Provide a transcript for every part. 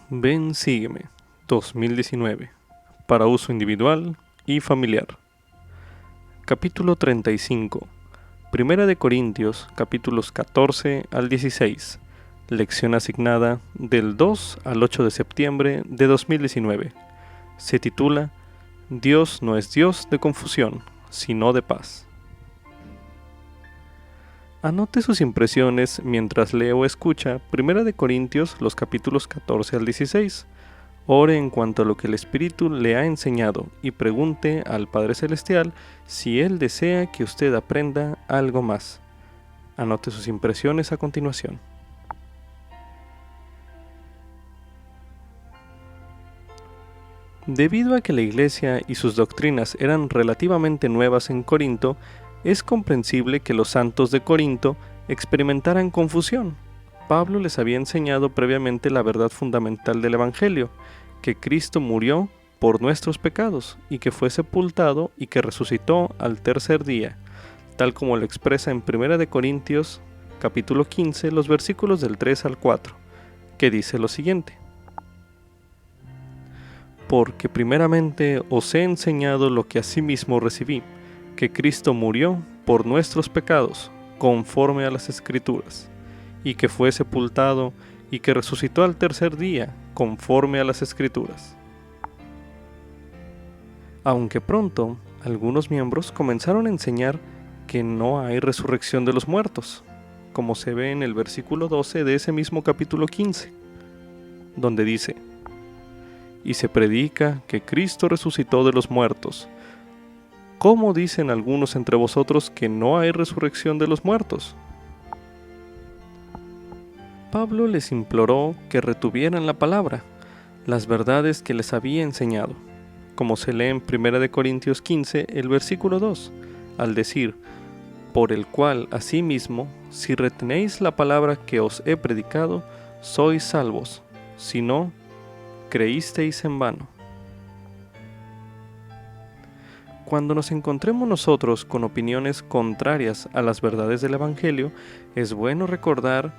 Ven, sígueme, 2019, para uso individual y familiar. Capítulo 35, Primera de Corintios, capítulos 14 al 16, lección asignada del 2 al 8 de septiembre de 2019. Se titula Dios no es Dios de confusión, sino de paz. Anote sus impresiones mientras lee o escucha Primera de Corintios, los capítulos 14 al 16. Ore en cuanto a lo que el Espíritu le ha enseñado y pregunte al Padre Celestial si Él desea que usted aprenda algo más. Anote sus impresiones a continuación. Debido a que la Iglesia y sus doctrinas eran relativamente nuevas en Corinto, es comprensible que los santos de Corinto experimentaran confusión. Pablo les había enseñado previamente la verdad fundamental del Evangelio, que Cristo murió por nuestros pecados y que fue sepultado y que resucitó al tercer día, tal como lo expresa en 1 de Corintios capítulo 15, los versículos del 3 al 4, que dice lo siguiente: Porque primeramente os he enseñado lo que asimismo recibí, que Cristo murió por nuestros pecados, conforme a las Escrituras, y que fue sepultado y que resucitó al tercer día, conforme a las Escrituras. Aunque pronto, algunos miembros comenzaron a enseñar que no hay resurrección de los muertos, como se ve en el versículo 12 de ese mismo capítulo 15, donde dice: Y se predica que Cristo resucitó de los muertos. ¿Cómo dicen algunos entre vosotros que no hay resurrección de los muertos? Pablo les imploró que retuvieran la palabra, las verdades que les había enseñado, como se lee en 1 de Corintios 15, el versículo 2, al decir: Por el cual, asimismo, si retenéis la palabra que os he predicado, sois salvos, si no, creísteis en vano. Cuando nos encontremos nosotros con opiniones contrarias a las verdades del Evangelio, es bueno recordar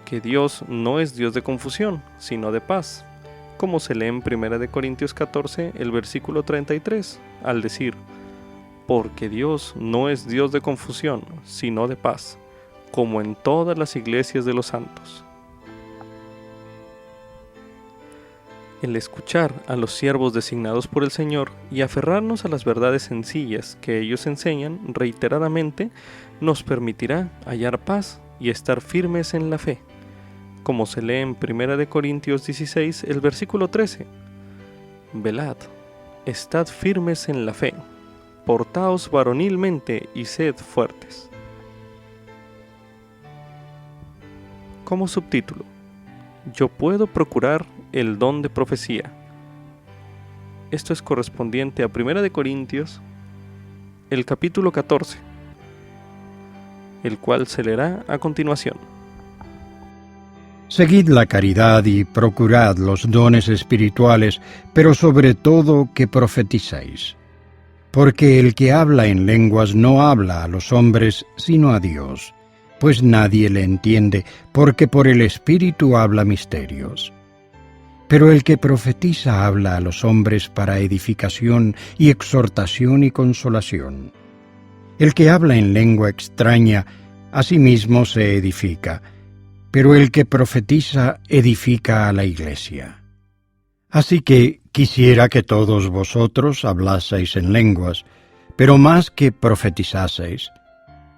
que Dios no es Dios de confusión, sino de paz, como se lee en 1 de Corintios 14, el versículo 33, al decir: Porque Dios no es Dios de confusión, sino de paz, como en todas las iglesias de los santos. El escuchar a los siervos designados por el Señor y aferrarnos a las verdades sencillas que ellos enseñan reiteradamente nos permitirá hallar paz y estar firmes en la fe, como se lee en 1 de Corintios 16, el versículo 13. Velad, estad firmes en la fe, portaos varonilmente y sed fuertes. Como subtítulo: Yo puedo procurar el don de profecía. Esto es correspondiente a 1 de Corintios, el capítulo 14, el cual se leerá a continuación. Seguid la caridad y procurad los dones espirituales, pero sobre todo que profeticéis. Porque el que habla en lenguas no habla a los hombres, sino a Dios, pues nadie le entiende, porque por el Espíritu habla misterios. Pero el que profetiza habla a los hombres para edificación y exhortación y consolación. El que habla en lengua extraña, a sí mismo se edifica, pero el que profetiza edifica a la Iglesia. Así que quisiera que todos vosotros hablaseis en lenguas, pero más que profetizaseis,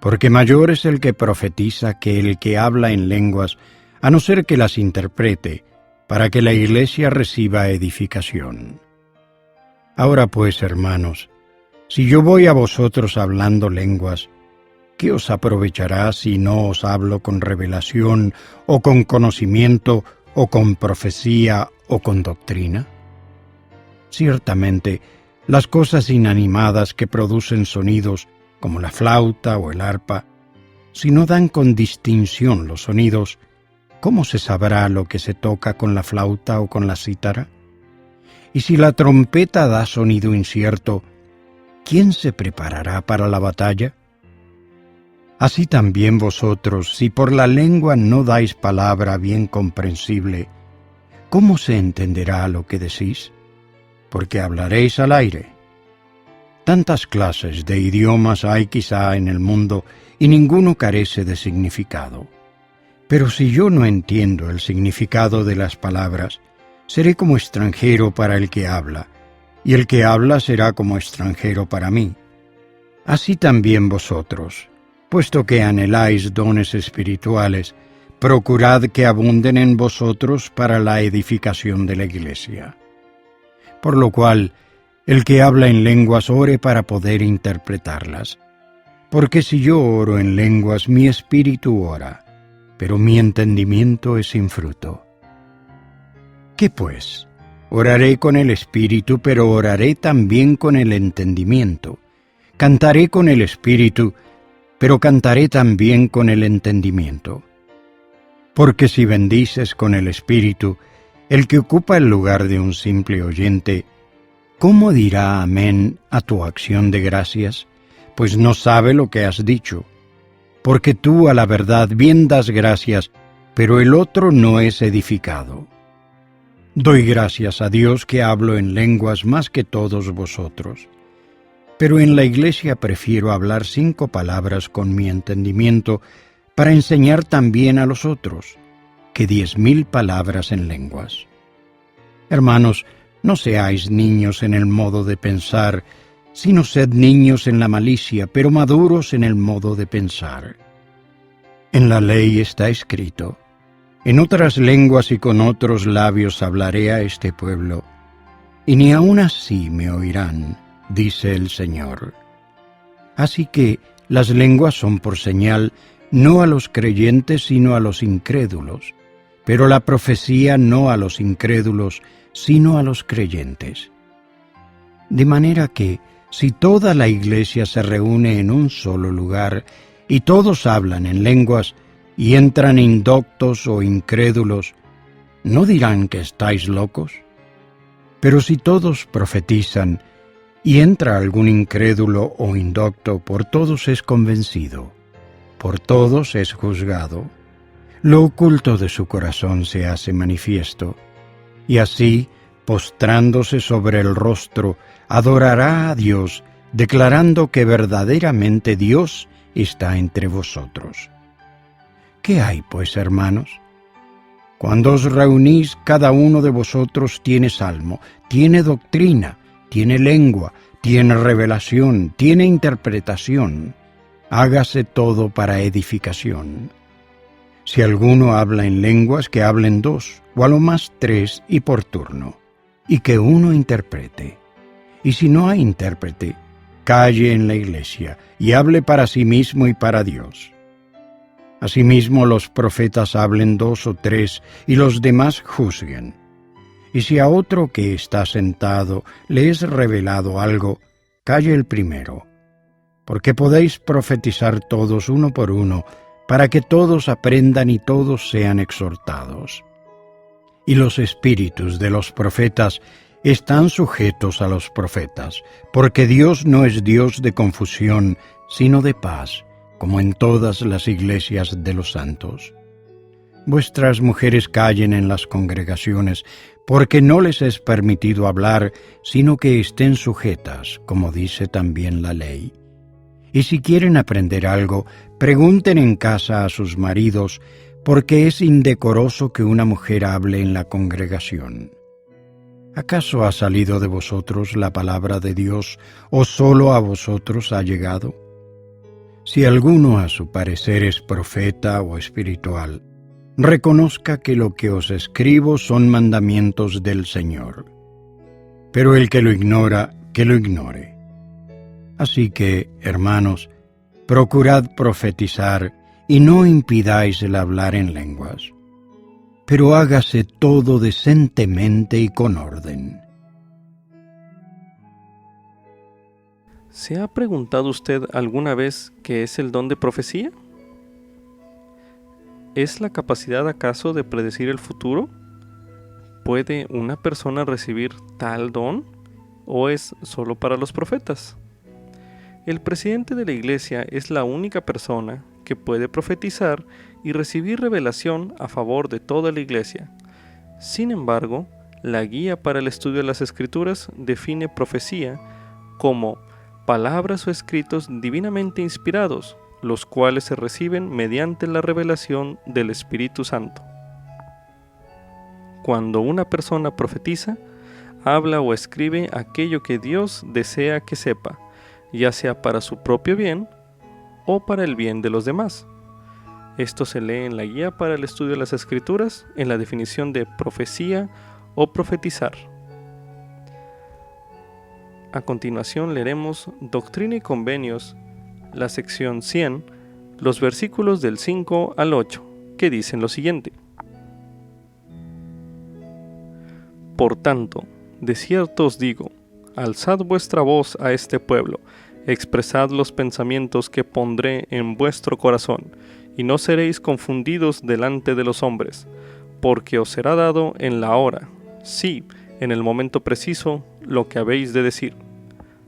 porque mayor es el que profetiza que el que habla en lenguas, a no ser que las interprete, para que la Iglesia reciba edificación. Ahora pues, hermanos, si yo voy a vosotros hablando lenguas, ¿qué os aprovechará si no os hablo con revelación, o con conocimiento, o con profecía, o con doctrina? Ciertamente, las cosas inanimadas que producen sonidos, como la flauta o el arpa, si no dan con distinción los sonidos, ¿cómo se sabrá lo que se toca con la flauta o con la cítara? Y si la trompeta da sonido incierto, ¿quién se preparará para la batalla? Así también vosotros, si por la lengua no dais palabra bien comprensible, ¿cómo se entenderá lo que decís? Porque hablaréis al aire. Tantas clases de idiomas hay quizá en el mundo y ninguno carece de significado. Pero si yo no entiendo el significado de las palabras, seré como extranjero para el que habla, y el que habla será como extranjero para mí. Así también vosotros, puesto que anheláis dones espirituales, procurad que abunden en vosotros para la edificación de la Iglesia. Por lo cual, el que habla en lenguas ore para poder interpretarlas. Porque si yo oro en lenguas, mi espíritu ora, pero mi entendimiento es sin fruto. ¿Qué pues? Oraré con el espíritu, pero oraré también con el entendimiento. Cantaré con el espíritu, pero cantaré también con el entendimiento. Porque si bendices con el espíritu, el que ocupa el lugar de un simple oyente, ¿cómo dirá amén a tu acción de gracias? Pues no sabe lo que has dicho. Porque tú a la verdad bien das gracias, pero el otro no es edificado. Doy gracias a Dios que hablo en lenguas más que todos vosotros. Pero en la Iglesia prefiero hablar 5 palabras con mi entendimiento para enseñar también a los otros, que 10.000 palabras en lenguas. Hermanos, no seáis niños en el modo de pensar, sino sed niños en la malicia, pero maduros en el modo de pensar. En la ley está escrito: en otras lenguas y con otros labios hablaré a este pueblo, y ni aun así me oirán, dice el Señor. Así que las lenguas son por señal, no a los creyentes, sino a los incrédulos, pero la profecía no a los incrédulos, sino a los creyentes. De manera que, si toda la Iglesia se reúne en un solo lugar, y todos hablan en lenguas, y entran indoctos o incrédulos, ¿no dirán que estáis locos? Pero si todos profetizan, y entra algún incrédulo o indocto, por todos es convencido, por todos es juzgado. Lo oculto de su corazón se hace manifiesto, y así, postrándose sobre el rostro, adorará a Dios, declarando que verdaderamente Dios está entre vosotros. ¿Qué hay, pues, hermanos? Cuando os reunís, cada uno de vosotros tiene salmo, tiene doctrina, tiene lengua, tiene revelación, tiene interpretación. Hágase todo para edificación. Si alguno habla en lenguas, que hablen 2, o a lo más 3, y por turno, y que uno interprete. Y si no hay intérprete, calle en la iglesia, y hable para sí mismo y para Dios. Asimismo los profetas hablen 2 o 3, y los demás juzguen. Y si a otro que está sentado le es revelado algo, calle el primero, porque podéis profetizar todos uno por uno, para que todos aprendan y todos sean exhortados. Y los espíritus de los profetas están sujetos a los profetas, porque Dios no es Dios de confusión, sino de paz, como en todas las iglesias de los santos. Vuestras mujeres callen en las congregaciones, porque no les es permitido hablar, sino que estén sujetas, como dice también la ley. Y si quieren aprender algo, pregunten en casa a sus maridos, porque es indecoroso que una mujer hable en la congregación. ¿Acaso ha salido de vosotros la palabra de Dios, o solo a vosotros ha llegado? Si alguno a su parecer es profeta o espiritual, reconozca que lo que os escribo son mandamientos del Señor. Pero el que lo ignora, que lo ignore. Así que, hermanos, procurad profetizar y no impidáis el hablar en lenguas. Pero hágase todo decentemente y con orden. ¿Se ha preguntado usted alguna vez qué es el don de profecía? ¿Es la capacidad acaso de predecir el futuro? ¿Puede una persona recibir tal don? ¿O es solo para los profetas? El presidente de la Iglesia es la única persona que puede profetizar y recibir revelación a favor de toda la Iglesia. Sin embargo, la guía para el estudio de las Escrituras define profecía como palabras o escritos divinamente inspirados, los cuales se reciben mediante la revelación del Espíritu Santo. Cuando una persona profetiza, habla o escribe aquello que Dios desea que sepa, ya sea para su propio bien o para el bien de los demás. Esto se lee en la guía para el estudio de las Escrituras en la definición de profecía o profetizar. A continuación leeremos Doctrina y Convenios, la sección 100, los versículos del 5 al 8, que dicen lo siguiente. Por tanto, de cierto os digo, alzad vuestra voz a este pueblo, expresad los pensamientos que pondré en vuestro corazón, y no seréis confundidos delante de los hombres, porque os será dado en la hora, sí, en el momento preciso, lo que habéis de decir.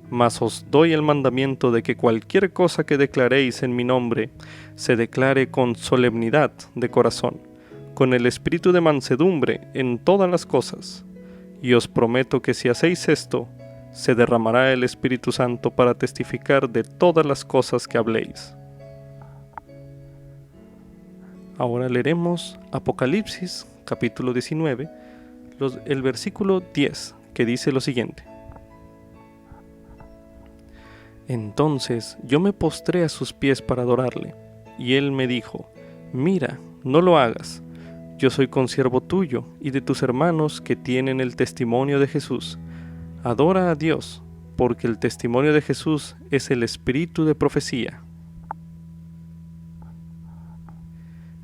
Mas os doy el mandamiento de que cualquier cosa que declaréis en mi nombre, se declare con solemnidad de corazón, con el espíritu de mansedumbre en todas las cosas. Y os prometo que si hacéis esto, se derramará el Espíritu Santo para testificar de todas las cosas que habléis. Ahora leeremos Apocalipsis, capítulo 19, el versículo 10, que dice lo siguiente. Entonces yo me postré a sus pies para adorarle, y él me dijo, mira, no lo hagas. Yo soy consiervo tuyo y de tus hermanos que tienen el testimonio de Jesús. Adora a Dios, porque el testimonio de Jesús es el espíritu de profecía.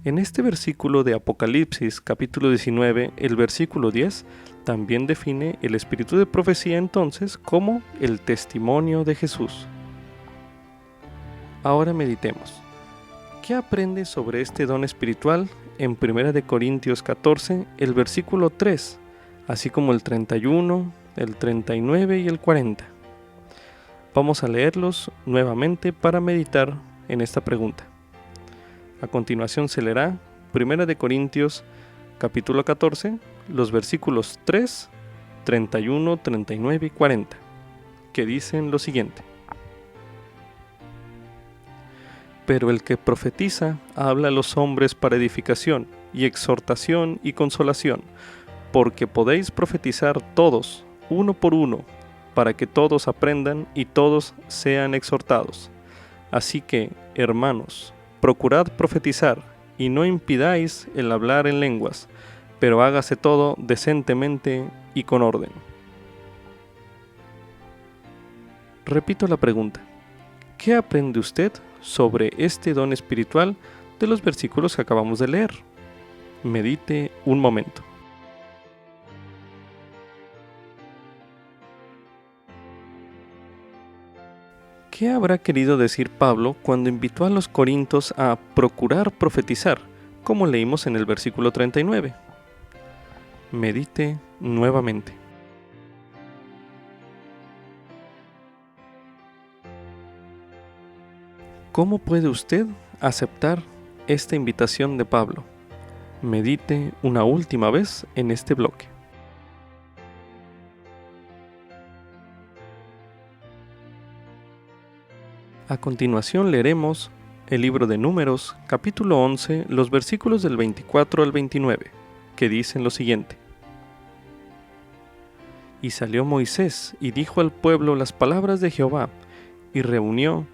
En este versículo de Apocalipsis, capítulo 19, el versículo 10, también define el espíritu de profecía entonces como el testimonio de Jesús. Ahora meditemos. ¿Qué aprende sobre este don espiritual en 1 Corintios 14, el versículo 3, así como el 31, el 39 y el 40? Vamos a leerlos nuevamente para meditar en esta pregunta. A continuación se leerá 1 Corintios capítulo 14, los versículos 3, 31, 39 y 40, que dicen lo siguiente. Pero el que profetiza habla a los hombres para edificación y exhortación y consolación, porque podéis profetizar todos, uno por uno, para que todos aprendan y todos sean exhortados. Así que, hermanos, procurad profetizar y no impidáis el hablar en lenguas, pero hágase todo decentemente y con orden. Repito la pregunta. ¿Qué aprende usted sobre este don espiritual de los versículos que acabamos de leer? Medite un momento. ¿Qué habrá querido decir Pablo cuando invitó a los corintios a procurar profetizar, como leímos en el versículo 39? Medite nuevamente. ¿Cómo puede usted aceptar esta invitación de Pablo? Medite una última vez en este bloque. A continuación leeremos el libro de Números, capítulo 11, los versículos del 24 al 29, que dicen lo siguiente. Y salió Moisés y dijo al pueblo las palabras de Jehová, y reunió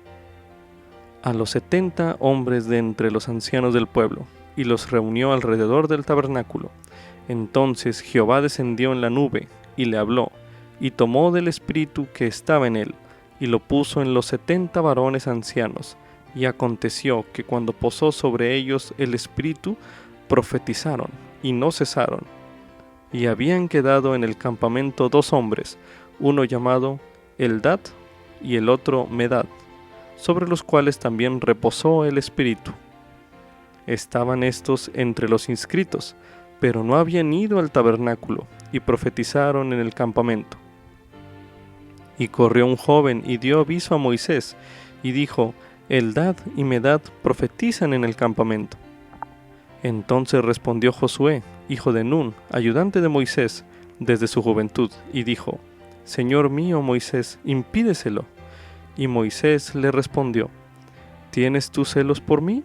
a los 70 hombres de entre los ancianos del pueblo, y los reunió alrededor del tabernáculo. Entonces Jehová descendió en la nube, y le habló, y tomó del espíritu que estaba en él, y lo puso en los 70 varones ancianos. Y aconteció que cuando posó sobre ellos el espíritu, profetizaron, y no cesaron. Y habían quedado en el campamento 2 hombres, uno llamado Eldad, y el otro Medad, sobre los cuales también reposó el Espíritu. Estaban estos entre los inscritos, pero no habían ido al tabernáculo, y profetizaron en el campamento. Y corrió un joven y dio aviso a Moisés, y dijo, Eldad y Medad profetizan en el campamento. Entonces respondió Josué, hijo de Nun, ayudante de Moisés, desde su juventud, y dijo: Señor mío Moisés, impídeselo. Y Moisés le respondió: ¿Tienes tú celos por mí?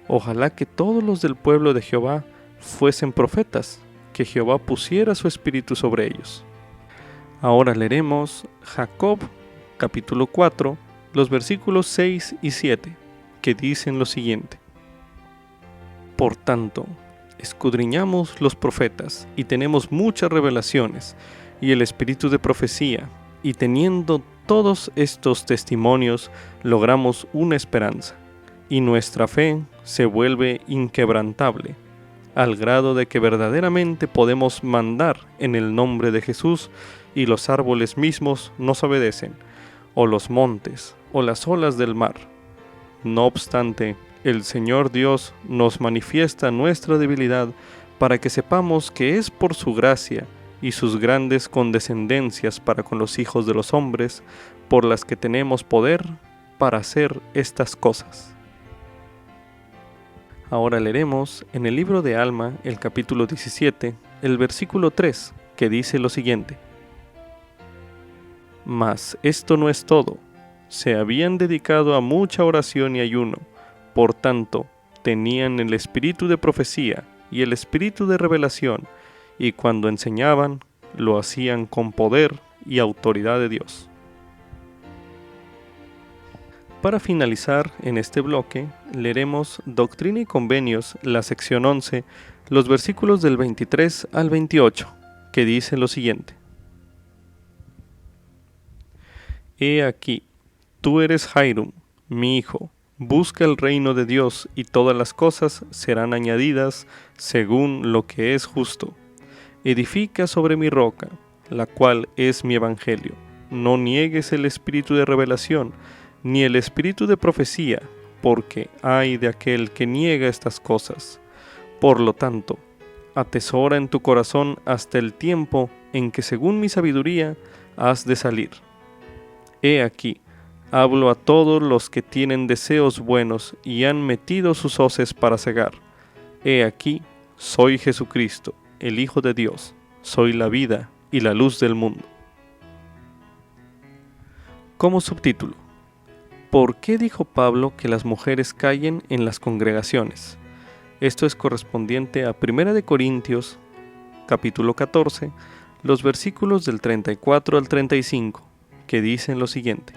Ojalá que todos los del pueblo de Jehová fuesen profetas, que Jehová pusiera su espíritu sobre ellos. Ahora leeremos Jacob, capítulo 4, los versículos 6 y 7, que dicen lo siguiente: Por tanto, escudriñamos los profetas, y tenemos muchas revelaciones, y el espíritu de profecía, y teniendo todos estos testimonios, logramos una esperanza, y nuestra fe se vuelve inquebrantable, al grado de que verdaderamente podemos mandar en el nombre de Jesús, y los árboles mismos nos obedecen, o los montes, o las olas del mar. No obstante, el Señor Dios nos manifiesta nuestra debilidad para que sepamos que es por su gracia y sus grandes condescendencias para con los hijos de los hombres, por las que tenemos poder para hacer estas cosas. Ahora leeremos en el libro de Alma, el capítulo 17, el versículo 3, que dice lo siguiente: Mas esto no es todo. Se habían dedicado a mucha oración y ayuno, por tanto, tenían el espíritu de profecía y el espíritu de revelación, y cuando enseñaban, lo hacían con poder y autoridad de Dios. Para finalizar en este bloque, leeremos Doctrina y Convenios, la sección 11, los versículos del 23 al 28, que dice lo siguiente: He aquí, tú eres Jairum, mi hijo, busca el reino de Dios y todas las cosas serán añadidas según lo que es justo. Edifica sobre mi roca, la cual es mi evangelio. No niegues el espíritu de revelación, ni el espíritu de profecía, porque ay de aquel que niega estas cosas. Por lo tanto, atesora en tu corazón hasta el tiempo en que según mi sabiduría has de salir. He aquí, hablo a todos los que tienen deseos buenos y han metido sus hoces para cegar. He aquí, soy Jesucristo, el Hijo de Dios, soy la vida y la luz del mundo. Como subtítulo: ¿Por qué dijo Pablo que las mujeres callen en las congregaciones? Esto es correspondiente a 1 Corintios, capítulo 14, los versículos del 34 al 35, que dicen lo siguiente: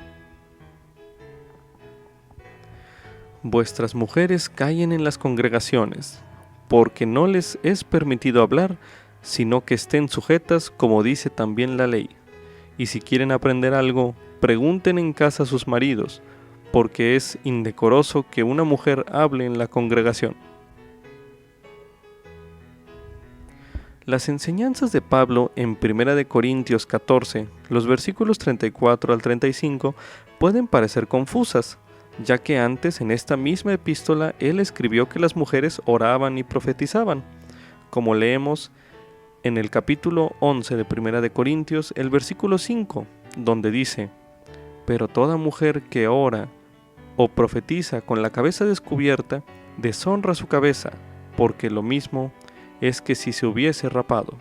Vuestras mujeres callen en las congregaciones, porque no les es permitido hablar, sino que estén sujetas, como dice también la ley. Y si quieren aprender algo, pregunten en casa a sus maridos, porque es indecoroso que una mujer hable en la congregación. Las enseñanzas de Pablo en 1 Corintios 14, los versículos 34 al 35, pueden parecer confusas, ya que antes en esta misma epístola él escribió que las mujeres oraban y profetizaban, como leemos en el capítulo 11 de 1 Corintios, el versículo 5, donde dice: Pero toda mujer que ora o profetiza con la cabeza descubierta, deshonra su cabeza, porque lo mismo es que si se hubiese rapado.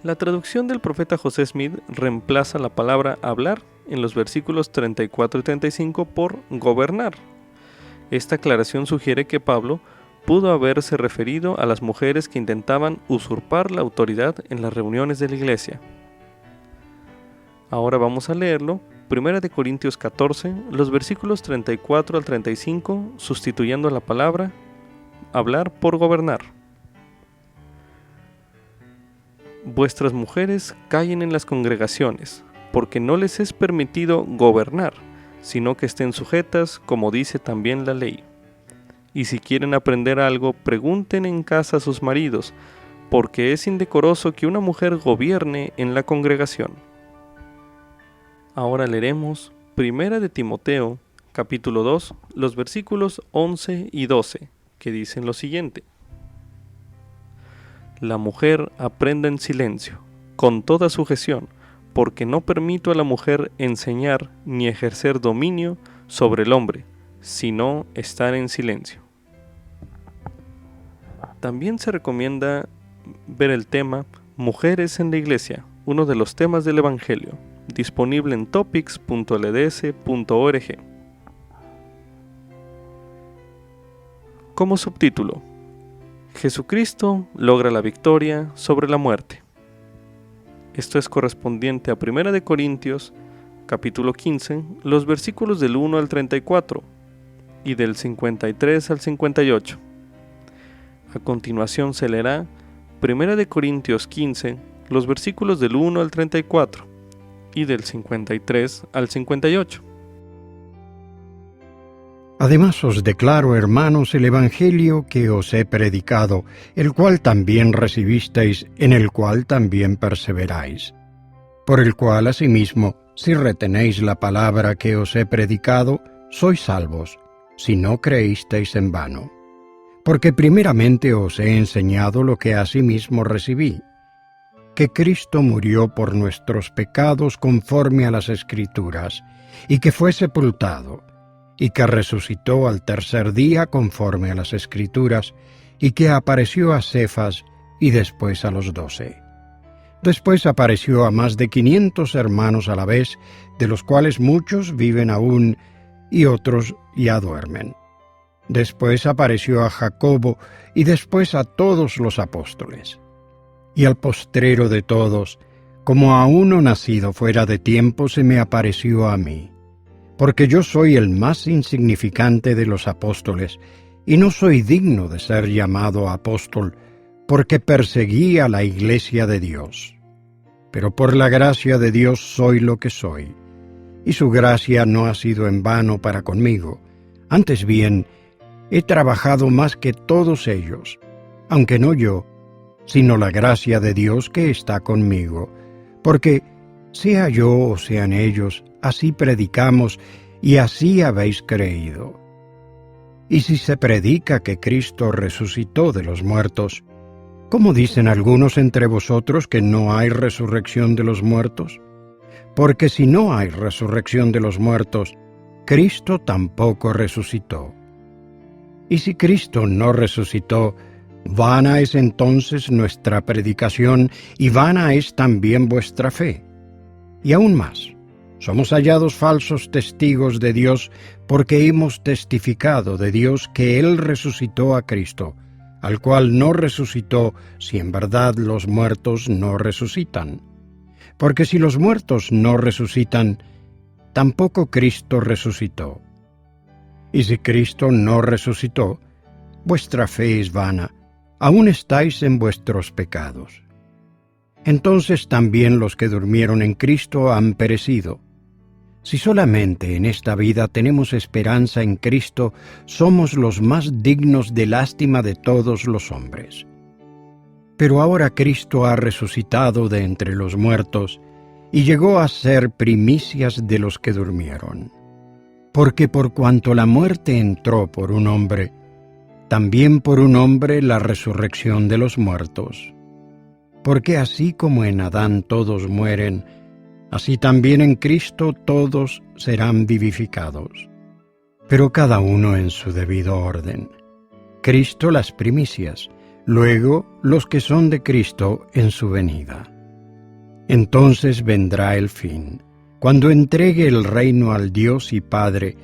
La traducción del profeta José Smith reemplaza la palabra hablar en los versículos 34 y 35 por gobernar. Esta aclaración sugiere que Pablo pudo haberse referido a las mujeres que intentaban usurpar la autoridad en las reuniones de la iglesia. Ahora vamos a leerlo, 1 Corintios 14, los versículos 34 al 35, sustituyendo la palabra hablar por gobernar. Vuestras mujeres callen en las congregaciones, porque no les es permitido gobernar, sino que estén sujetas, como dice también la ley. Y si quieren aprender algo, pregunten en casa a sus maridos, porque es indecoroso que una mujer gobierne en la congregación. Ahora leeremos 1 Timoteo, capítulo 2, los versículos 11 y 12, que dicen lo siguiente: La mujer aprenda en silencio, con toda sujeción, porque no permito a la mujer enseñar ni ejercer dominio sobre el hombre, sino estar en silencio. También se recomienda ver el tema Mujeres en la Iglesia, uno de los temas del Evangelio, disponible en topics.lds.org. Como subtítulo: Jesucristo logra la victoria sobre la muerte. Esto es correspondiente a 1 de Corintios, capítulo 15, los versículos del 1 al 34 y del 53 al 58. A continuación se leerá 1 de Corintios 15, los versículos del 1 al 34 y del 53 al 58. Además os declaro, hermanos, el Evangelio que os he predicado, el cual también recibisteis, en el cual también perseveráis. Por el cual, asimismo, si retenéis la palabra que os he predicado, sois salvos, si no creísteis en vano. Porque primeramente os he enseñado lo que asimismo recibí, que Cristo murió por nuestros pecados conforme a las Escrituras, y que fue sepultado, y que resucitó al tercer día conforme a las Escrituras, y que apareció a Cefas y después a los 12. Después apareció a más de 500 hermanos a la vez, de los cuales muchos viven aún y otros ya duermen. Después apareció a Jacobo y después a todos los apóstoles. Y al postrero de todos, como a uno nacido fuera de tiempo, se me apareció a mí. Porque yo soy el más insignificante de los apóstoles, y no soy digno de ser llamado apóstol, porque perseguí a la iglesia de Dios. Pero por la gracia de Dios soy lo que soy, y su gracia no ha sido en vano para conmigo. Antes bien, he trabajado más que todos ellos, aunque no yo, sino la gracia de Dios que está conmigo, porque sea yo o sean ellos, así predicamos y así habéis creído. Y si se predica que Cristo resucitó de los muertos, ¿cómo dicen algunos entre vosotros que no hay resurrección de los muertos? Porque si no hay resurrección de los muertos, Cristo tampoco resucitó. Y si Cristo no resucitó, vana es entonces nuestra predicación y vana es también vuestra fe. Y aún más, somos hallados falsos testigos de Dios porque hemos testificado de Dios que Él resucitó a Cristo, al cual no resucitó si en verdad los muertos no resucitan. Porque si los muertos no resucitan, tampoco Cristo resucitó. Y si Cristo no resucitó, vuestra fe es vana, aún estáis en vuestros pecados. Entonces también los que durmieron en Cristo han perecido. Si solamente en esta vida tenemos esperanza en Cristo, somos los más dignos de lástima de todos los hombres. Pero ahora Cristo ha resucitado de entre los muertos y llegó a ser primicias de los que durmieron. Porque por cuanto la muerte entró por un hombre, también por un hombre la resurrección de los muertos. Porque así como en Adán todos mueren, así también en Cristo todos serán vivificados. Pero cada uno en su debido orden. Cristo las primicias, luego los que son de Cristo en su venida. Entonces vendrá el fin, cuando entregue el reino al Dios y Padre,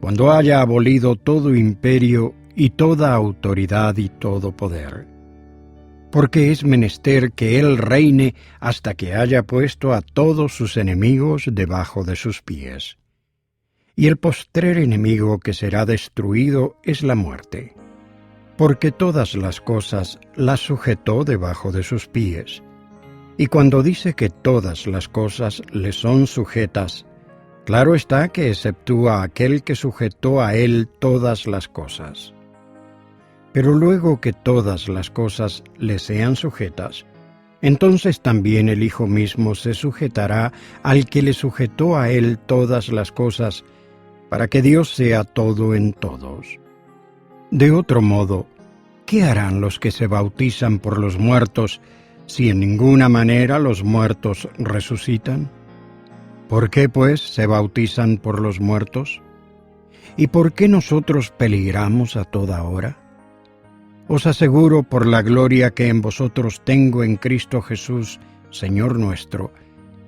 cuando haya abolido todo imperio y toda autoridad y todo poder. Porque es menester que Él reine hasta que haya puesto a todos sus enemigos debajo de sus pies. Y el postrer enemigo que será destruido es la muerte. Porque todas las cosas las sujetó debajo de sus pies. Y cuando dice que todas las cosas le son sujetas, claro está que exceptúa aquel que sujetó a Él todas las cosas. Pero luego que todas las cosas le sean sujetas, entonces también el Hijo mismo se sujetará al que le sujetó a Él todas las cosas, para que Dios sea todo en todos. De otro modo, ¿qué harán los que se bautizan por los muertos, si en ninguna manera los muertos resucitan? ¿Por qué, pues, se bautizan por los muertos? ¿Y por qué nosotros peligramos a toda hora? Os aseguro por la gloria que en vosotros tengo en Cristo Jesús, Señor nuestro,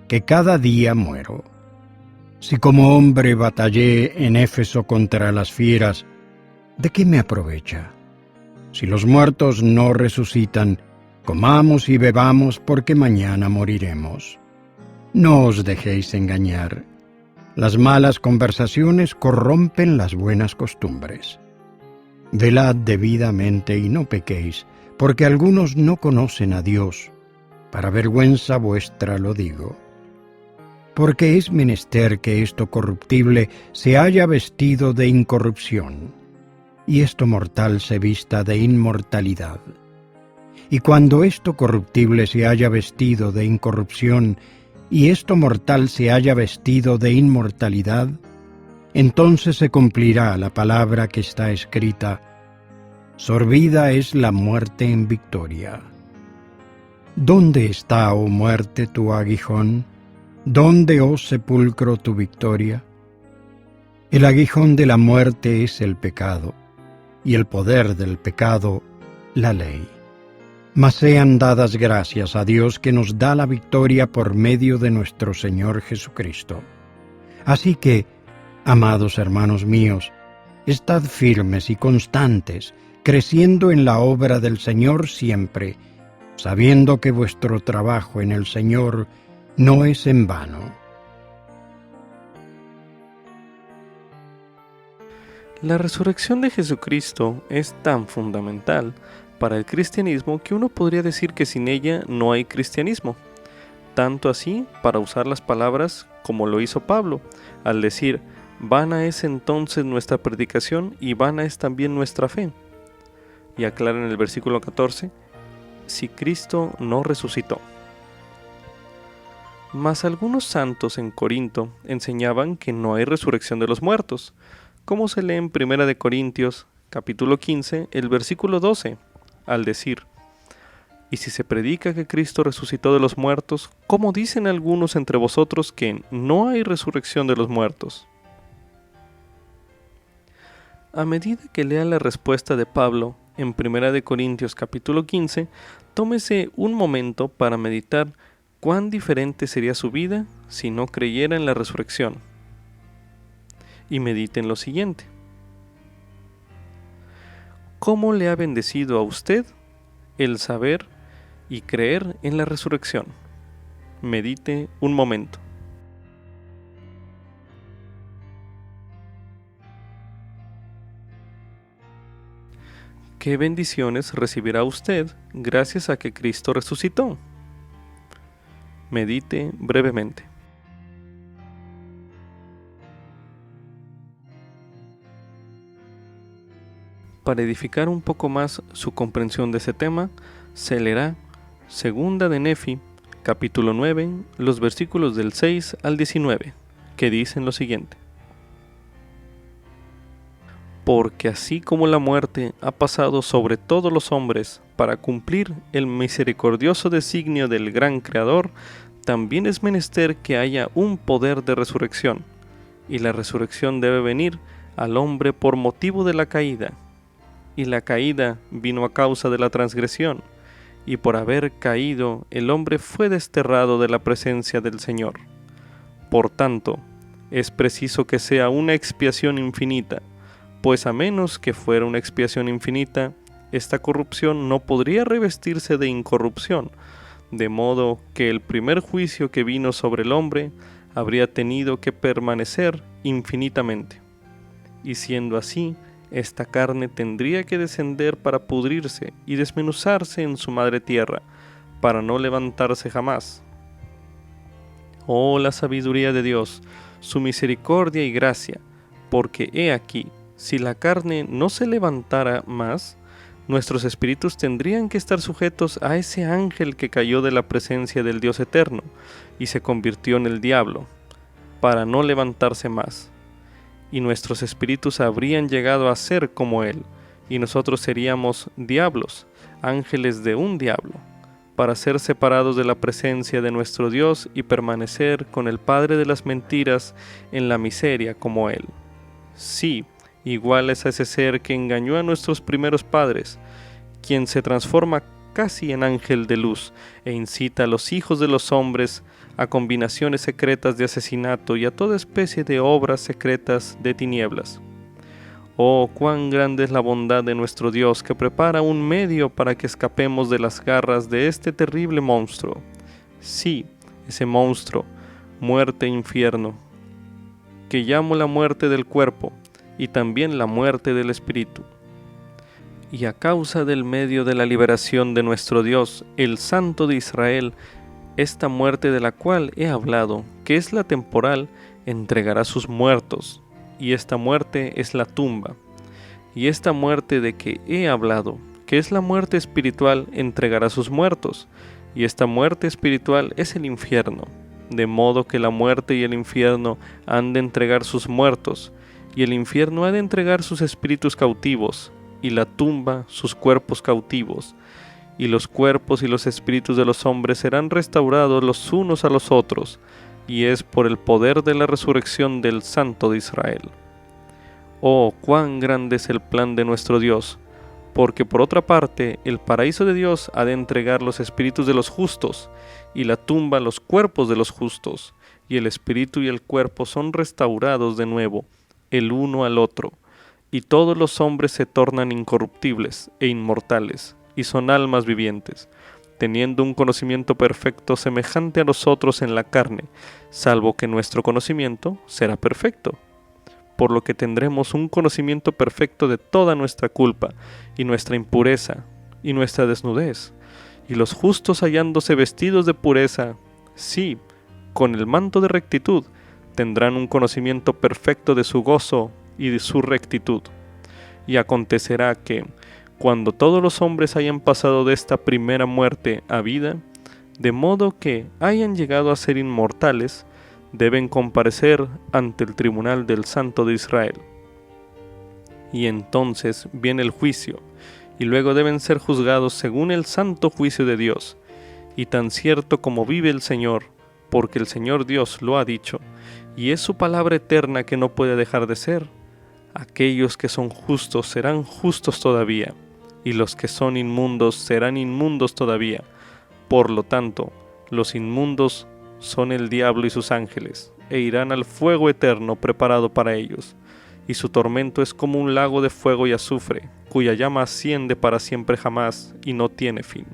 que cada día muero. Si como hombre batallé en Éfeso contra las fieras, ¿de qué me aprovecha? Si los muertos no resucitan, comamos y bebamos porque mañana moriremos. No os dejéis engañar. Las malas conversaciones corrompen las buenas costumbres. Velad debidamente y no pequéis, porque algunos no conocen a Dios. Para vergüenza vuestra lo digo. Porque es menester que esto corruptible se haya vestido de incorrupción, y esto mortal se vista de inmortalidad. Y cuando esto corruptible se haya vestido de incorrupción, y esto mortal se haya vestido de inmortalidad, entonces se cumplirá la palabra que está escrita: sorbida es la muerte en victoria. ¿Dónde está, oh muerte, tu aguijón? ¿Dónde, oh sepulcro, tu victoria? El aguijón de la muerte es el pecado, y el poder del pecado, la ley. Mas sean dadas gracias a Dios que nos da la victoria por medio de nuestro Señor Jesucristo. Así que, amados hermanos míos, estad firmes y constantes, creciendo en la obra del Señor siempre, sabiendo que vuestro trabajo en el Señor no es en vano. La resurrección de Jesucristo es tan fundamental para el cristianismo que uno podría decir que sin ella no hay cristianismo. Tanto así, para usar las palabras como lo hizo Pablo, al decir: vana es entonces nuestra predicación y vana es también nuestra fe. Y aclara en el versículo 14: si Cristo no resucitó. Mas algunos santos en Corinto enseñaban que no hay resurrección de los muertos, como se lee en 1 Corintios, capítulo 15, el versículo 12, al decir: y si se predica que Cristo resucitó de los muertos, ¿cómo dicen algunos entre vosotros que no hay resurrección de los muertos? A medida que lea la respuesta de Pablo en 1 Corintios capítulo 15, tómese un momento para meditar cuán diferente sería su vida si no creyera en la resurrección. Y medite en lo siguiente: ¿cómo le ha bendecido a usted el saber y creer en la resurrección? Medite un momento. ¿Qué bendiciones recibirá usted gracias a que Cristo resucitó? Medite brevemente. Para edificar un poco más su comprensión de ese tema, se leerá Segunda de Nefi, capítulo 9, los versículos del 6 al 19, que dicen lo siguiente: porque así como la muerte ha pasado sobre todos los hombres para cumplir el misericordioso designio del gran Creador, también es menester que haya un poder de resurrección, y la resurrección debe venir al hombre por motivo de la caída. Y la caída vino a causa de la transgresión, y por haber caído el hombre fue desterrado de la presencia del Señor. Por tanto, es preciso que sea una expiación infinita, pues a menos que fuera una expiación infinita, esta corrupción no podría revestirse de incorrupción, de modo que el primer juicio que vino sobre el hombre habría tenido que permanecer infinitamente. Y siendo así, esta carne tendría que descender para pudrirse y desmenuzarse en su madre tierra, para no levantarse jamás. Oh, la sabiduría de Dios, su misericordia y gracia, porque he aquí, si la carne no se levantara más, nuestros espíritus tendrían que estar sujetos a ese ángel que cayó de la presencia del Dios eterno y se convirtió en el diablo, para no levantarse más. Y nuestros espíritus habrían llegado a ser como él, y nosotros seríamos diablos, ángeles de un diablo, para ser separados de la presencia de nuestro Dios y permanecer con el Padre de las mentiras en la miseria como él. Sí, igual es a ese ser que engañó a nuestros primeros padres, quien se transforma casi en ángel de luz e incita a los hijos de los hombres a combinaciones secretas de asesinato y a toda especie de obras secretas de tinieblas. Oh, cuán grande es la bondad de nuestro Dios, que prepara un medio para que escapemos de las garras de este terrible monstruo. Sí, ese monstruo, muerte e infierno, que llamo la muerte del cuerpo y también la muerte del espíritu. Y a causa del medio de la liberación de nuestro Dios, el Santo de Israel, esta muerte de la cual he hablado, que es la temporal, entregará sus muertos, y esta muerte es la tumba. Y esta muerte de que he hablado, que es la muerte espiritual, entregará sus muertos, y esta muerte espiritual es el infierno. De modo que la muerte y el infierno han de entregar sus muertos, y el infierno ha de entregar sus espíritus cautivos, y la tumba sus cuerpos cautivos, y los cuerpos y los espíritus de los hombres serán restaurados los unos a los otros, y es por el poder de la resurrección del Santo de Israel. Oh, cuán grande es el plan de nuestro Dios, porque por otra parte el paraíso de Dios ha de entregar los espíritus de los justos, y la tumba los cuerpos de los justos, y el espíritu y el cuerpo son restaurados de nuevo, el uno al otro, y todos los hombres se tornan incorruptibles e inmortales, y son almas vivientes, teniendo un conocimiento perfecto semejante a nosotros en la carne, salvo que nuestro conocimiento será perfecto, por lo que tendremos un conocimiento perfecto de toda nuestra culpa, y nuestra impureza, y nuestra desnudez, y los justos hallándose vestidos de pureza, sí, con el manto de rectitud, tendrán un conocimiento perfecto de su gozo y de su rectitud. Y acontecerá que, cuando todos los hombres hayan pasado de esta primera muerte a vida, de modo que hayan llegado a ser inmortales, deben comparecer ante el tribunal del Santo de Israel. Y entonces viene el juicio, y luego deben ser juzgados según el santo juicio de Dios, y tan cierto como vive el Señor, porque el Señor Dios lo ha dicho, y es su palabra eterna que no puede dejar de ser. Aquellos que son justos serán justos todavía, y los que son inmundos serán inmundos todavía. Por lo tanto, los inmundos son el diablo y sus ángeles, e irán al fuego eterno preparado para ellos, y su tormento es como un lago de fuego y azufre, cuya llama asciende para siempre jamás y no tiene fin.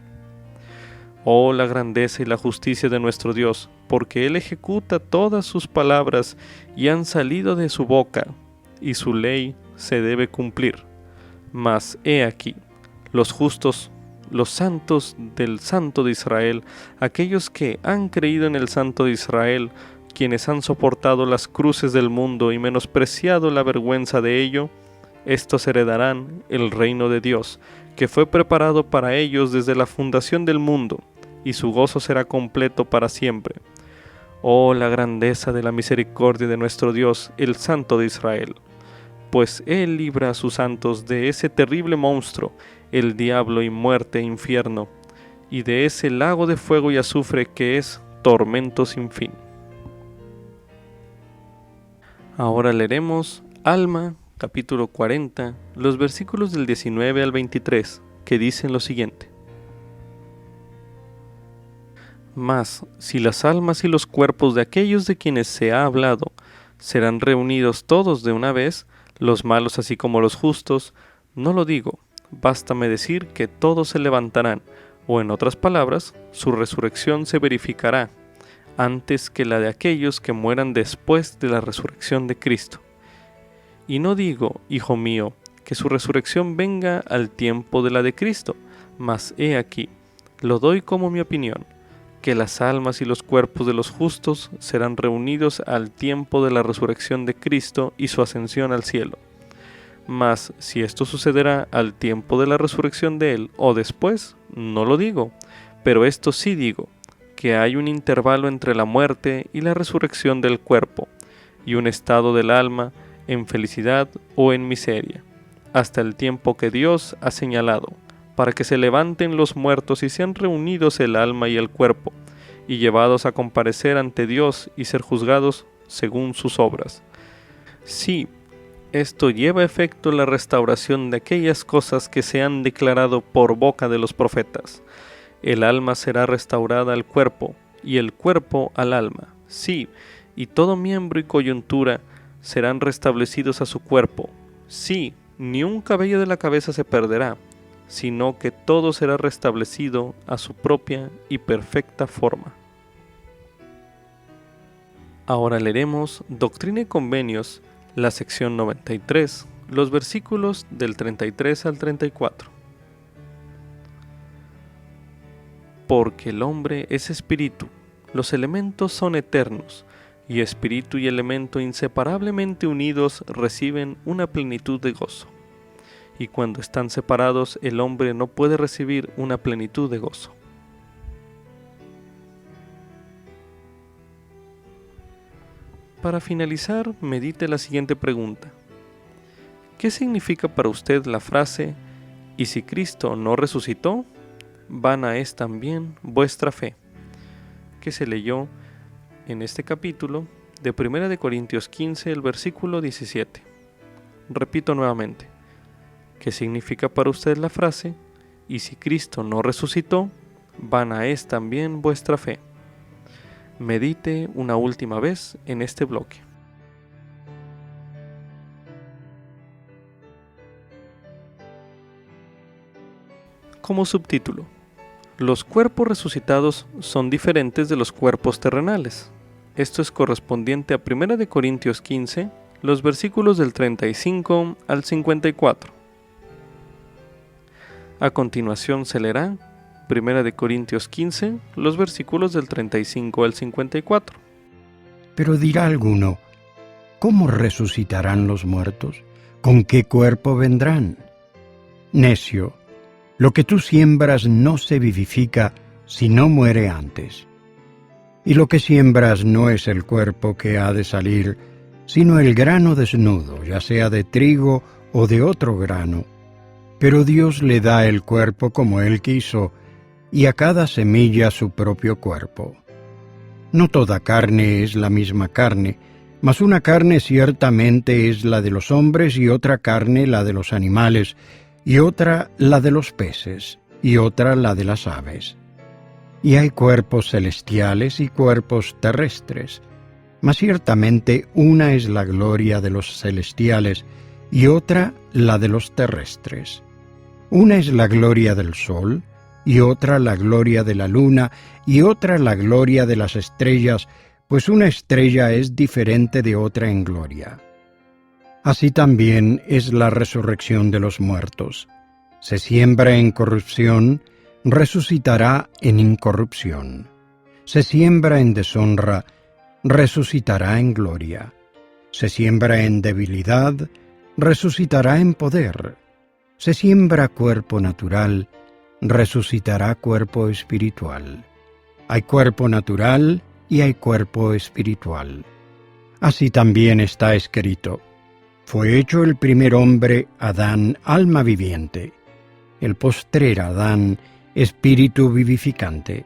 Oh, la grandeza y la justicia de nuestro Dios, porque Él ejecuta todas sus palabras y han salido de su boca, y su ley se debe cumplir. Mas he aquí, los justos, los santos del Santo de Israel, aquellos que han creído en el Santo de Israel, quienes han soportado las cruces del mundo y menospreciado la vergüenza de ello, estos heredarán el reino de Dios, que fue preparado para ellos desde la fundación del mundo, y su gozo será completo para siempre. Oh, la grandeza de la misericordia de nuestro Dios, el Santo de Israel, pues Él libra a sus santos de ese terrible monstruo, el diablo y muerte e infierno, y de ese lago de fuego y azufre que es tormento sin fin. Ahora leeremos Alma, capítulo 40, los versículos del 19 al 23, que dicen lo siguiente. Mas, si las almas y los cuerpos de aquellos de quienes se ha hablado serán reunidos todos de una vez, los malos así como los justos, no lo digo, bástame decir que todos se levantarán, o en otras palabras, su resurrección se verificará, antes que la de aquellos que mueran después de la resurrección de Cristo. Y no digo, hijo mío, que su resurrección venga al tiempo de la de Cristo, mas he aquí, lo doy como mi opinión, que las almas y los cuerpos de los justos serán reunidos al tiempo de la resurrección de Cristo y su ascensión al cielo. Mas si esto sucederá al tiempo de la resurrección de Él o después, no lo digo, pero esto sí digo, que hay un intervalo entre la muerte y la resurrección del cuerpo, y un estado del alma en felicidad o en miseria, hasta el tiempo que Dios ha señalado, para que se levanten los muertos y sean reunidos el alma y el cuerpo, y llevados a comparecer ante Dios y ser juzgados según sus obras. Sí, Esto lleva a efecto la restauración de aquellas cosas que se han declarado por boca de los profetas. El alma será restaurada al cuerpo, y el cuerpo al alma. Sí, y todo miembro y coyuntura serán restablecidos a su cuerpo. Sí, ni un cabello de la cabeza se perderá, sino que todo será restablecido a su propia y perfecta forma. Ahora leeremos Doctrina y Convenios, la sección 93, los versículos del 33 al 34. Porque el hombre es espíritu, los elementos son eternos, y espíritu y elemento inseparablemente unidos reciben una plenitud de gozo. Y cuando están separados, el hombre no puede recibir una plenitud de gozo. Para finalizar, medite la siguiente pregunta. ¿Qué significa para usted la frase, "y si Cristo no resucitó, vana es también vuestra fe", que se leyó en este capítulo de 1 de Corintios 15, el versículo 17. Repito nuevamente. ¿Qué significa para usted la frase, "y si Cristo no resucitó, vana es también vuestra fe"? Medite una última vez en este bloque. Como subtítulo, los cuerpos resucitados son diferentes de los cuerpos terrenales. Esto es correspondiente a 1 de Corintios 15, los versículos del 35 al 54. A continuación se leerá 1 de Corintios 15, los versículos del 35 al 54. Pero dirá alguno, ¿cómo resucitarán los muertos? ¿Con qué cuerpo vendrán? Necio, lo que tú siembras no se vivifica si no muere antes. Y lo que siembras no es el cuerpo que ha de salir, sino el grano desnudo, ya sea de trigo o de otro grano. Pero Dios le da el cuerpo como Él quiso, y a cada semilla su propio cuerpo. No toda carne es la misma carne, mas una carne ciertamente es la de los hombres, y otra carne la de los animales, y otra la de los peces, y otra la de las aves. Y hay cuerpos celestiales y cuerpos terrestres, mas ciertamente una es la gloria de los celestiales, y otra la de los terrestres. Una es la gloria del sol, y otra la gloria de la luna, y otra la gloria de las estrellas, pues una estrella es diferente de otra en gloria. Así también es la resurrección de los muertos. Se siembra en corrupción, resucitará en incorrupción. Se siembra en deshonra, resucitará en gloria. Se siembra en debilidad, resucitará en poder. Se siembra cuerpo natural, resucitará cuerpo espiritual. Hay cuerpo natural y hay cuerpo espiritual. Así también está escrito: fue hecho el primer hombre, Adán, alma viviente; el postrer Adán, espíritu vivificante.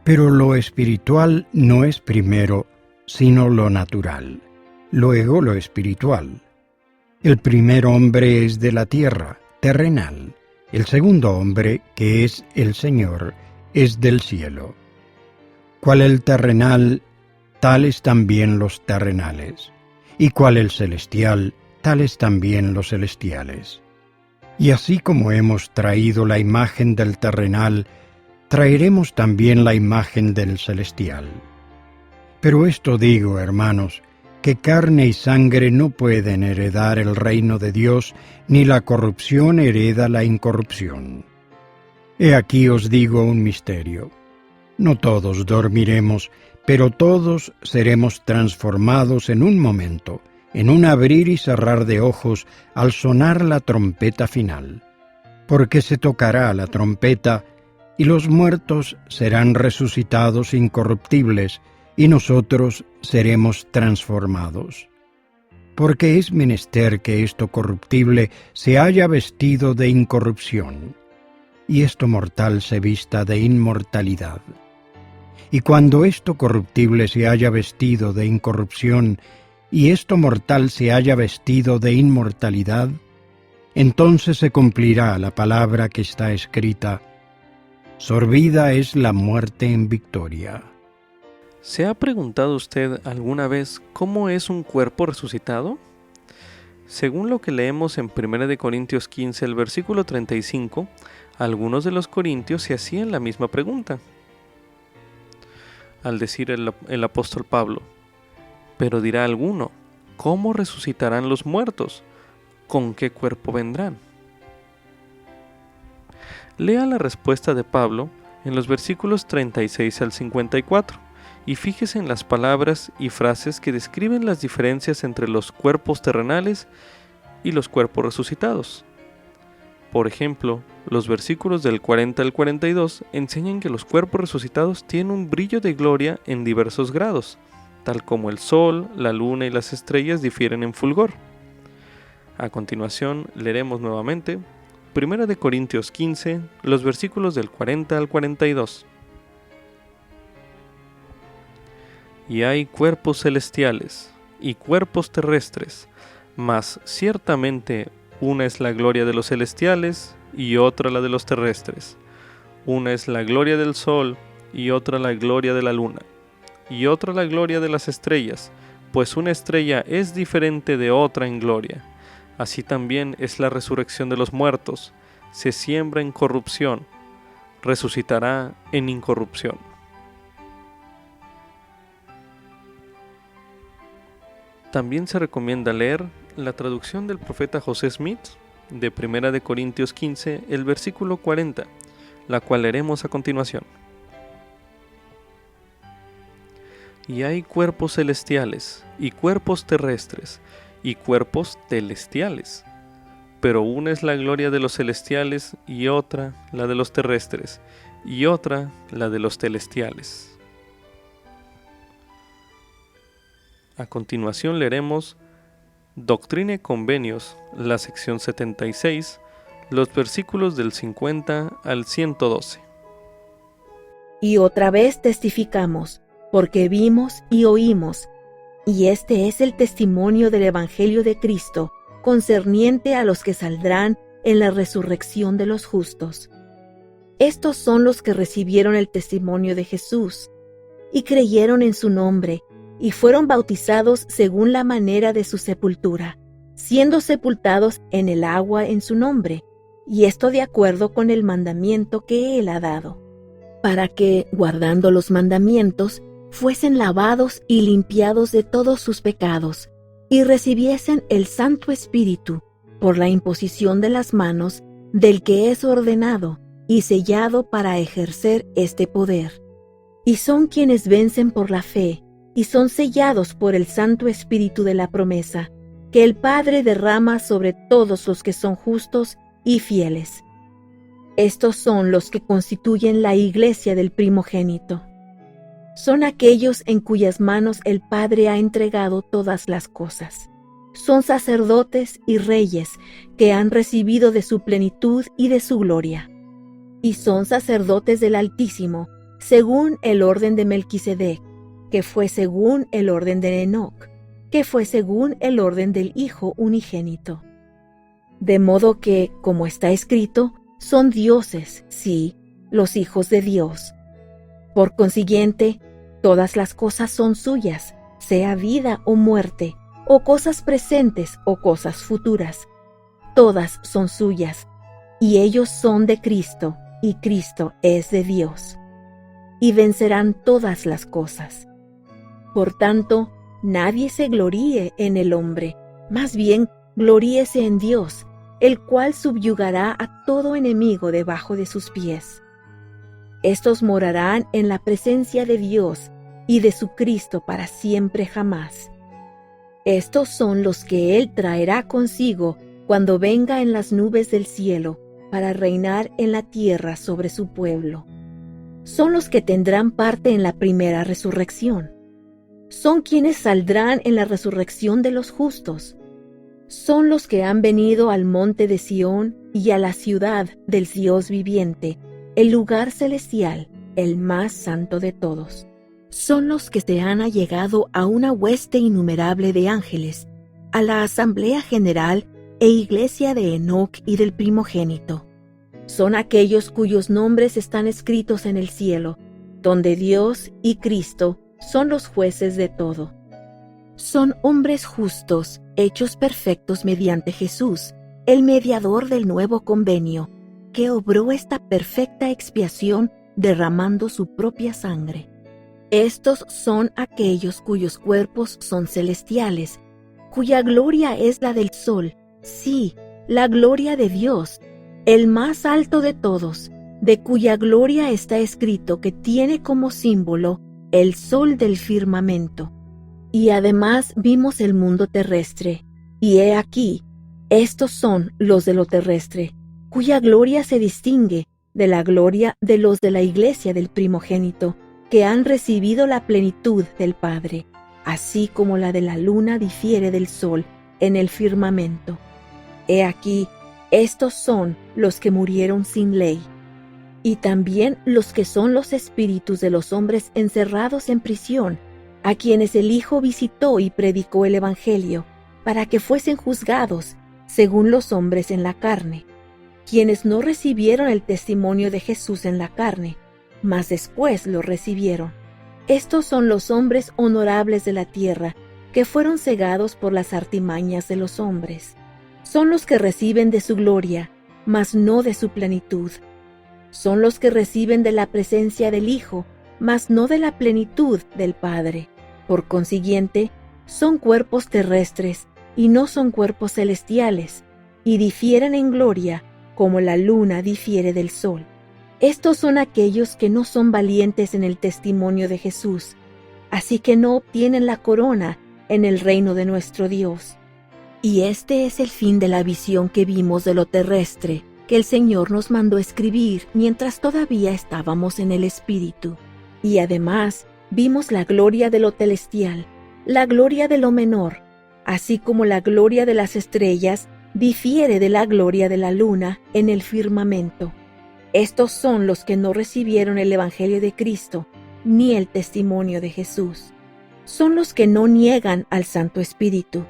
Pero lo espiritual no es primero, sino lo natural, luego lo espiritual. El primer hombre es de la tierra, terrenal; el segundo hombre, que es el Señor, es del cielo. Cual el terrenal, tales también los terrenales; y cual el celestial, tales también los celestiales. Y así como hemos traído la imagen del terrenal, traeremos también la imagen del celestial. Pero esto digo, hermanos, que carne y sangre no pueden heredar el reino de Dios, ni la corrupción hereda la incorrupción. He aquí os digo un misterio. No todos dormiremos, pero todos seremos transformados en un momento, en un abrir y cerrar de ojos, al sonar la trompeta final. Porque se tocará la trompeta, y los muertos serán resucitados incorruptibles, y nosotros seremos transformados. Porque es menester que esto corruptible se haya vestido de incorrupción, y esto mortal se vista de inmortalidad. Y cuando esto corruptible se haya vestido de incorrupción, y esto mortal se haya vestido de inmortalidad, entonces se cumplirá la palabra que está escrita: sorbida es la muerte en victoria. ¿Se ha preguntado usted alguna vez cómo es un cuerpo resucitado? Según lo que leemos en 1 Corintios 15, el versículo 35, algunos de los corintios se hacían la misma pregunta. Al decir el apóstol Pablo: pero dirá alguno, ¿cómo resucitarán los muertos? ¿Con qué cuerpo vendrán? Lea la respuesta de Pablo en los versículos 36 al 54 y fíjese en las palabras y frases que describen las diferencias entre los cuerpos terrenales y los cuerpos resucitados. Por ejemplo, los versículos del 40 al 42 enseñan que los cuerpos resucitados tienen un brillo de gloria en diversos grados, tal como el sol, la luna y las estrellas difieren en fulgor. A continuación, leeremos nuevamente 1 Corintios 15, los versículos del 40 al 42. Y hay cuerpos celestiales y cuerpos terrestres, mas ciertamente una es la gloria de los celestiales y otra la de los terrestres. Una es la gloria del sol y otra la gloria de la luna, y otra la gloria de las estrellas, pues una estrella es diferente de otra en gloria. Así también es la resurrección de los muertos. Se siembra en corrupción, resucitará en incorrupción. También se recomienda leer la traducción del profeta José Smith de 1 Corintios 15, el versículo 40, la cual leeremos a continuación. Y hay cuerpos celestiales y cuerpos terrestres y cuerpos telestiales, pero una es la gloria de los celestiales y otra la de los terrestres y otra la de los telestiales. A continuación leeremos Doctrina y Convenios, la sección 76, los versículos del 50 al 112. Y otra vez testificamos, porque vimos y oímos, y este es el testimonio del Evangelio de Cristo, concerniente a los que saldrán en la resurrección de los justos. Estos son los que recibieron el testimonio de Jesús, y creyeron en su nombre, y fueron bautizados según la manera de su sepultura, siendo sepultados en el agua en su nombre, y esto de acuerdo con el mandamiento que Él ha dado, para que, guardando los mandamientos, fuesen lavados y limpiados de todos sus pecados, y recibiesen el Santo Espíritu por la imposición de las manos del que es ordenado y sellado para ejercer este poder. Y son quienes vencen por la fe, y son sellados por el Santo Espíritu de la promesa, que el Padre derrama sobre todos los que son justos y fieles. Estos son los que constituyen la iglesia del primogénito. Son aquellos en cuyas manos el Padre ha entregado todas las cosas. Son sacerdotes y reyes que han recibido de su plenitud y de su gloria. Y son sacerdotes del Altísimo, según el orden de Melquisedec, que fue según el orden de Enoc, que fue según el orden del Hijo unigénito. De modo que, como está escrito, son dioses, sí, los hijos de Dios. Por consiguiente, todas las cosas son suyas, sea vida o muerte, o cosas presentes o cosas futuras. Todas son suyas, y ellos son de Cristo, y Cristo es de Dios. Y vencerán todas las cosas. Por tanto, nadie se gloríe en el hombre, más bien gloríese en Dios, el cual subyugará a todo enemigo debajo de sus pies. Estos morarán en la presencia de Dios y de su Cristo para siempre jamás. Estos son los que Él traerá consigo cuando venga en las nubes del cielo para reinar en la tierra sobre su pueblo. Son los que tendrán parte en la primera resurrección. Son quienes saldrán en la resurrección de los justos. Son los que han venido al monte de Sión y a la ciudad del Dios viviente, el lugar celestial, el más santo de todos. son los que se han allegado a una hueste innumerable de ángeles, a la asamblea general e iglesia de Enoc y del primogénito. Son aquellos cuyos nombres están escritos en el cielo, donde Dios y Cristo son los jueces de todo. Son hombres justos, hechos perfectos mediante Jesús, el mediador del nuevo convenio, que obró esta perfecta expiación derramando su propia sangre. Estos son aquellos cuyos cuerpos son celestiales, cuya gloria es la del sol, sí, la gloria de Dios, el más alto de todos, de cuya gloria está escrito que tiene como símbolo el sol del firmamento. Y además vimos el mundo terrestre, y he aquí, estos son los de lo terrestre, cuya gloria se distingue de la gloria de los de la iglesia del primogénito, que han recibido la plenitud del Padre, así como la de la luna difiere del sol en el firmamento. He aquí, estos son los que murieron sin ley, y también los que son los espíritus de los hombres encerrados en prisión, a quienes el Hijo visitó y predicó el Evangelio, para que fuesen juzgados según los hombres en la carne, quienes no recibieron el testimonio de Jesús en la carne, mas después lo recibieron. Estos son los hombres honorables de la tierra, que fueron cegados por las artimañas de los hombres. Son los que reciben de su gloria, mas no de su plenitud. Son los que reciben de la presencia del Hijo, mas no de la plenitud del Padre. Por consiguiente, son cuerpos terrestres y no son cuerpos celestiales, y difieren en gloria como la luna difiere del sol. Estos son aquellos que no son valientes en el testimonio de Jesús, así que no obtienen la corona en el reino de nuestro Dios. Y este es el fin de la visión que vimos de lo terrestre, que el Señor nos mandó escribir mientras todavía estábamos en el Espíritu. Y además vimos la gloria de lo celestial, la gloria de lo menor, así como la gloria de las estrellas difiere de la gloria de la luna en el firmamento. Estos son los que no recibieron el Evangelio de Cristo, ni el testimonio de Jesús. Son los que no niegan al Santo Espíritu.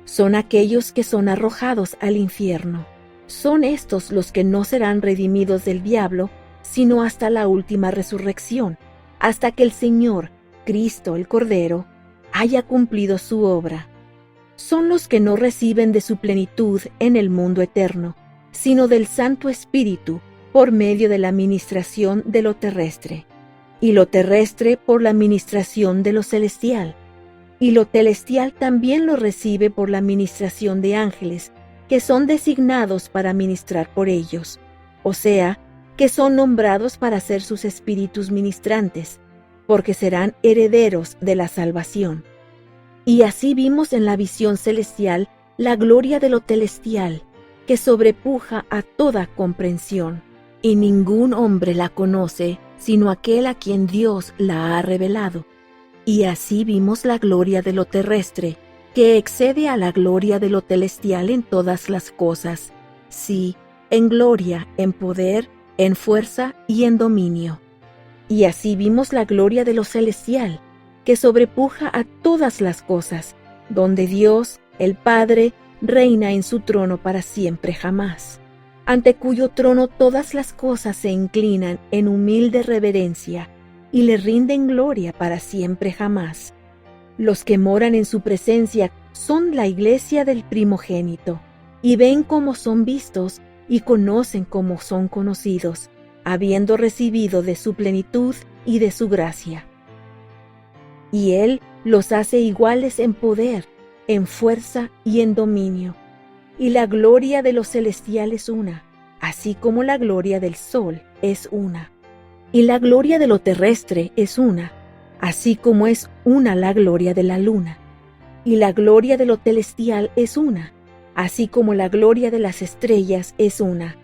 Son aquellos que son arrojados al infierno. Son estos los que no serán redimidos del diablo, sino hasta la última resurrección, hasta que el Señor, Cristo el Cordero, haya cumplido su obra. Son los que no reciben de su plenitud en el mundo eterno, sino del Santo Espíritu por medio de la ministración de lo terrestre, y lo terrestre por la ministración de lo celestial, y lo celestial también lo recibe por la ministración de ángeles, que son designados para ministrar por ellos, o sea, que son nombrados para ser sus espíritus ministrantes, porque serán herederos de la salvación. Y así vimos en la visión celestial la gloria de lo celestial, que sobrepuja a toda comprensión, y ningún hombre la conoce, sino aquel a quien Dios la ha revelado. Y así vimos la gloria de lo terrestre, que excede a la gloria de lo celestial en todas las cosas, sí, en gloria, en poder, en fuerza y en dominio. Y así vimos la gloria de lo celestial, que sobrepuja a todas las cosas, donde Dios, el Padre, reina en su trono para siempre jamás, ante cuyo trono todas las cosas se inclinan en humilde reverencia y le rinden gloria para siempre jamás. Los que moran en su presencia son la iglesia del primogénito, y ven cómo son vistos y conocen cómo son conocidos, habiendo recibido de su plenitud y de su gracia. Y Él los hace iguales en poder, en fuerza y en dominio. Y la gloria de lo celestial es una, así como la gloria del sol es una. Y la gloria de lo terrestre es una, así como es una la gloria de la luna. Y la gloria de lo celestial es una, así como la gloria de las estrellas es una.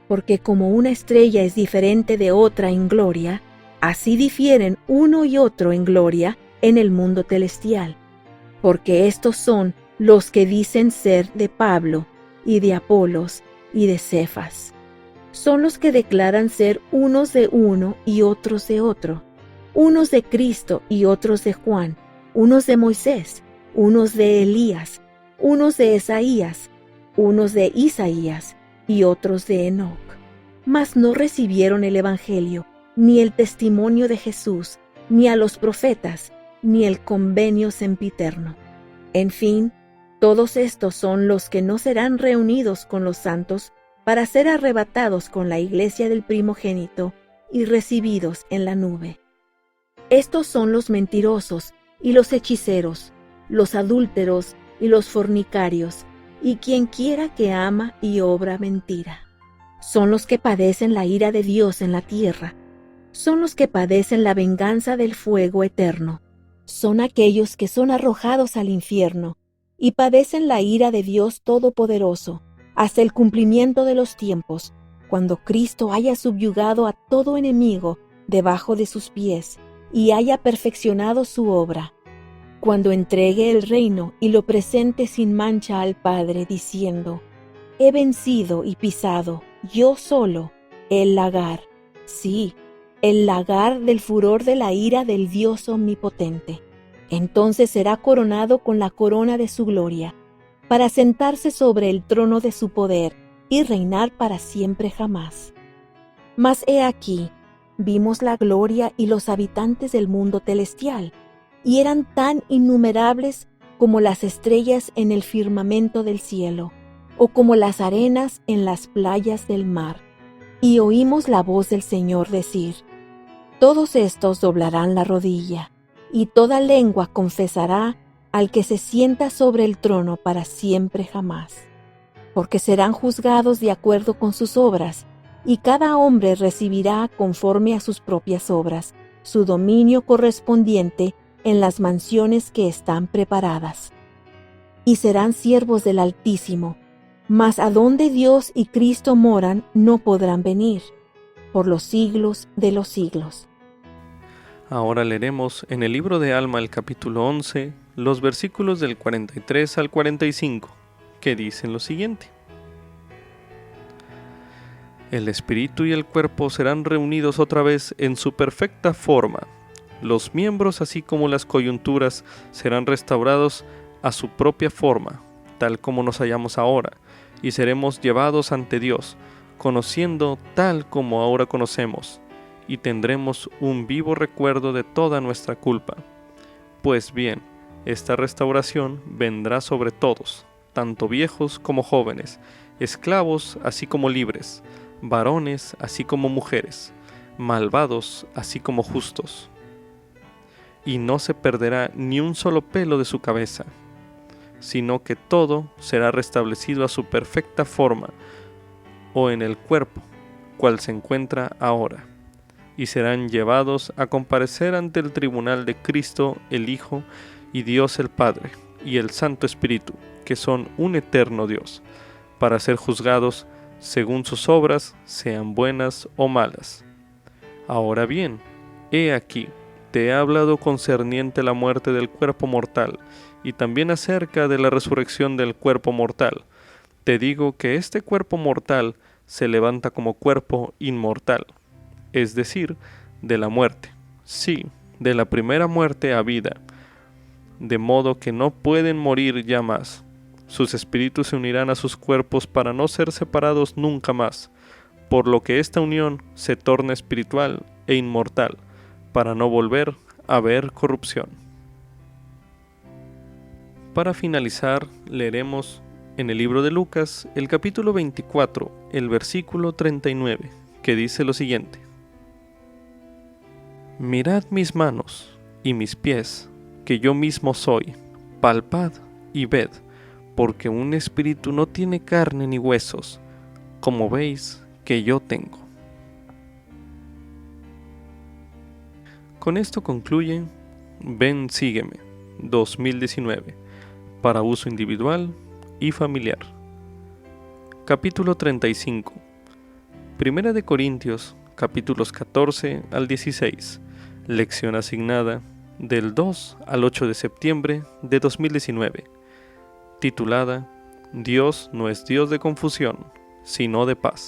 Porque como una estrella es diferente de otra en gloria, así difieren uno y otro en gloria en el mundo celestial. Porque estos son los que dicen ser de Pablo, y de Apolos, y de Cefas. Son los que declaran ser unos de uno y otros de otro, unos de Cristo y otros de Juan, unos de Moisés, unos de Elías, unos de Esaías, unos de Isaías y otros de Enoc. Mas no recibieron el Evangelio, ni el testimonio de Jesús, ni a los profetas, ni el convenio sempiterno. En fin, todos estos son los que no serán reunidos con los santos para ser arrebatados con la iglesia del primogénito y recibidos en la nube. Estos son los mentirosos y los hechiceros, los adúlteros y los fornicarios, y quien quiera que ama y obra mentira. Son los que padecen la ira de Dios en la tierra. Son los que padecen la venganza del fuego eterno. Son aquellos que son arrojados al infierno y padecen la ira de Dios Todopoderoso hasta el cumplimiento de los tiempos, cuando Cristo haya subyugado a todo enemigo debajo de sus pies y haya perfeccionado su obra, cuando entregue el reino y lo presente sin mancha al Padre, diciendo: he vencido y pisado, yo solo, el lagar, sí, el lagar del furor de la ira del Dios omnipotente. Entonces será coronado con la corona de su gloria, para sentarse sobre el trono de su poder y reinar para siempre jamás. Mas he aquí, vimos la gloria y los habitantes del mundo celestial, y eran tan innumerables como las estrellas en el firmamento del cielo, o como las arenas en las playas del mar. Y oímos la voz del Señor decir: todos estos doblarán la rodilla, y toda lengua confesará al que se sienta sobre el trono para siempre jamás. Porque serán juzgados de acuerdo con sus obras, y cada hombre recibirá conforme a sus propias obras su dominio correspondiente en las mansiones que están preparadas. Y serán siervos del Altísimo, mas a donde Dios y Cristo moran no podrán venir, por los siglos de los siglos. Ahora leeremos en el libro de Alma el capítulo 11, los versículos del 43 al 45, que dicen lo siguiente: el espíritu y el cuerpo serán reunidos otra vez en su perfecta forma. Los miembros, así como las coyunturas, serán restaurados a su propia forma, tal como nos hallamos ahora, y seremos llevados ante Dios, conociendo tal como ahora conocemos, y tendremos un vivo recuerdo de toda nuestra culpa. Pues bien, esta restauración vendrá sobre todos, tanto viejos como jóvenes, esclavos así como libres, varones así como mujeres, malvados así como justos. Y no se perderá ni un solo pelo de su cabeza, sino que todo será restablecido a su perfecta forma, o en el cuerpo, cual se encuentra ahora, y serán llevados a comparecer ante el tribunal de Cristo el Hijo y Dios el Padre y el Santo Espíritu, que son un eterno Dios, para ser juzgados según sus obras, sean buenas o malas. Ahora bien, he aquí, te he hablado concerniente la muerte del cuerpo mortal, y también acerca de la resurrección del cuerpo mortal. Te digo que este cuerpo mortal se levanta como cuerpo inmortal, es decir, de la muerte, sí, de la primera muerte a vida, de modo que no pueden morir ya más. Sus espíritus se unirán a sus cuerpos para no ser separados nunca más, por lo que esta unión se torna espiritual e inmortal, para no volver a ver corrupción. Para finalizar, leeremos en el libro de Lucas el capítulo 24, el versículo 39, que dice lo siguiente: mirad mis manos y mis pies, que yo mismo soy, palpad y ved, porque un espíritu no tiene carne ni huesos, como veis que yo tengo. Con esto concluye Ven Sígueme 2019, para uso individual y familiar. Capítulo 35. Primera de Corintios, capítulos 14 al 16. Lección asignada del 2 al 8 de septiembre de 2019. Titulada: Dios no es Dios de confusión, sino de paz.